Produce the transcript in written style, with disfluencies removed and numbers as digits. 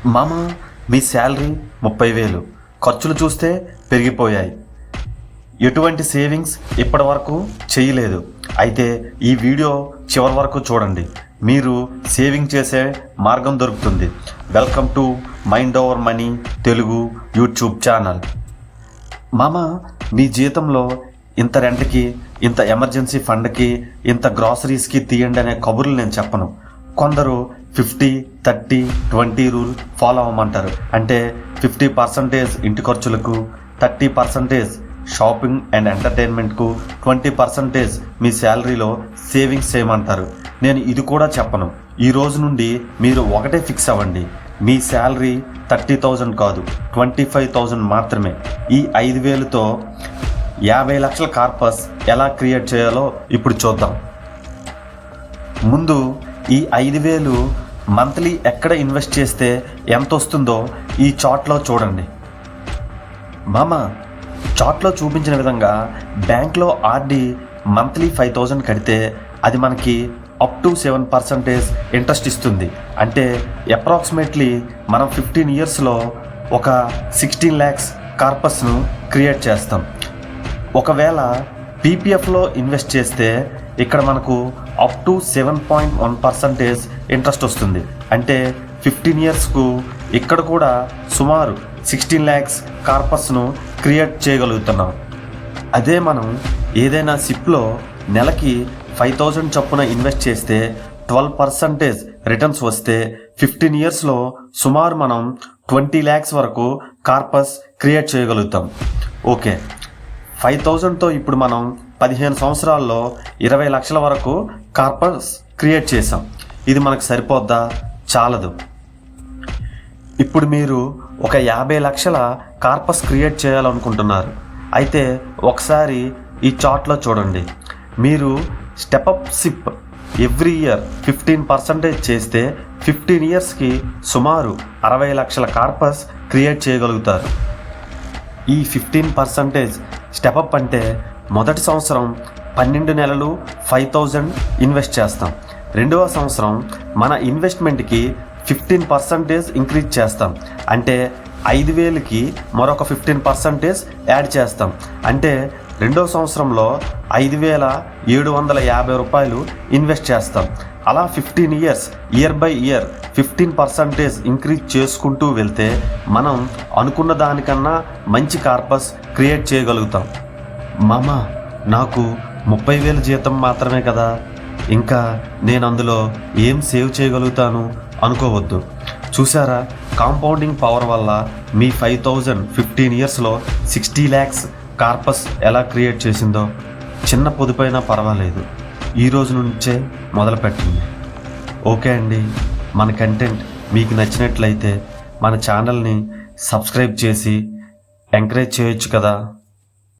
మామ, మీ శాలరీ 30,000, ఖర్చులు చూస్తే పెరిగిపోయాయి, ఎటువంటి సేవింగ్స్ ఇప్పటి వరకు చేయలేదు. అయితే ఈ వీడియో చివరి వరకు చూడండి, మీరు సేవింగ్ చేసే మార్గం దొరుకుతుంది. Welcome to mind over money Telugu YouTube channel. మామ, మీ జీతంలో ఇంత రెంట్కి, ఇంత ఎమర్జెన్సీ ఫండ్కి, ఇంత గ్రాసరీస్కి తీయండి అనే కబుర్లు నేను చెప్పను. కొందరు 50, 30, 20 రూల్ ఫాలో అవ్వమంటారు. అంటే 50% ఇంటి ఖర్చులకు, 30% షాపింగ్ అండ్ ఎంటర్టైన్మెంట్కు, 20% మీ శాలరీలో సేవింగ్స్ చేయమంటారు. నేను ఇది కూడా చెప్పను. ఈ రోజు నుండి మీరు ఒకటే ఫిక్స్ అవ్వండి, మీ శాలరీ 30,000 కాదు, 25,000 మాత్రమే. ఈ 5,000తో 50 లక్షల కార్పస్ ఎలా క్రియేట్ చేయాలో ఇప్పుడు చూద్దాం. ముందు ఈ 5,000 మంత్లీ ఎక్కడ ఇన్వెస్ట్ చేస్తే ఎంత వస్తుందో ఈ చార్ట్లో చూడండి. మామ, చార్ట్లో చూపించిన విధంగా బ్యాంక్లో ఆర్డీ మంత్లీ 5,000 కడితే అది మనకి అప్ టు 7% ఇంట్రెస్ట్ ఇస్తుంది. అంటే అప్రాక్సిమేట్లీ మనం 15 ఇయర్స్లో ఒక 16 lakhs కార్పస్ను క్రియేట్ చేస్తాం. ఒకవేళ పీపీఎఫ్లో ఇన్వెస్ట్ చేస్తే ఇక్కడ మనకు అప్ టు 7.1% ఇంట్రెస్ట్ వస్తుంది. అంటే 15 ఇయర్స్కు ఇక్కడ కూడా సుమారు 16 lakhs కార్పస్ను క్రియేట్ చేయగలుగుతున్నాం. అదే మనం ఏదైనా సిప్లో నెలకి 5,000 చొప్పున ఇన్వెస్ట్ చేస్తే 12% రిటర్న్స్ వస్తే 15 ఇయర్స్లో సుమారు మనం 20 lakhs వరకు కార్పస్ క్రియేట్ చేయగలుగుతాం. ఓకే, 5,000తో ఇప్పుడు మనం 15 సంవత్సరాల్లో 20 లక్షల వరకు కార్పస్ క్రియేట్ చేసాం. ఇది మనకు సరిపోద్దా? చాలదు. ఇప్పుడు మీరు ఒక 50 లక్షల కార్పస్ క్రియేట్ చేయాలనుకుంటున్నారు. అయితే ఒకసారి ఈ చార్ట్లో చూడండి. మీరు స్టెప్అప్ సిప్ ఎవ్రీ ఇయర్ 15% చేస్తే 15 ఇయర్స్కి సుమారు 60 లక్షల కార్పస్ క్రియేట్ చేయగలుగుతారు. ఈ 15% స్టెప్అప్ అంటే మొదటి సంవత్సరం 12 నెలలు 5,000 ఇన్వెస్ట్ చేస్తాం. రెండవ సంవత్సరం మన ఇన్వెస్ట్మెంట్కి 15% ఇంక్రీజ్ చేస్తాం. అంటే 5,000కి మరొక 15% యాడ్ చేస్తాం. అంటే రెండవ సంవత్సరంలో 5,750 రూపాయలు ఇన్వెస్ట్ చేస్తాం. అలా 15 years year by year 15% increase చేసుకుంటూ వెళ్తే మనం అనుకున్న దానికన్నా మంచి కార్పస్ క్రియేట్ చేయగలుగుతాం. మామ, నాకు 30,000 జీతం మాత్రమే కదా, ఇంకా నేను అందులో ఏం సేవ్ చేయగలుగుతాను అనుకోవద్దు. చూసారా, కాంపౌండింగ్ పవర్ వల్ల మీ 5,000 15 ఇయర్స్లో 60 lakhs కార్పస్ ఎలా క్రియేట్ చేసిందో. చిన్న పొదుపైనా పర్వాలేదు, ఈ రోజు నుంచే మొదలు పెట్టండి. ఓకే అండి, మన కంటెంట్ మీకు నచ్చినట్లయితే మన ఛానల్ని సబ్స్క్రైబ్ చేసి ఎంకరేజ్ చేయొచ్చు కదా.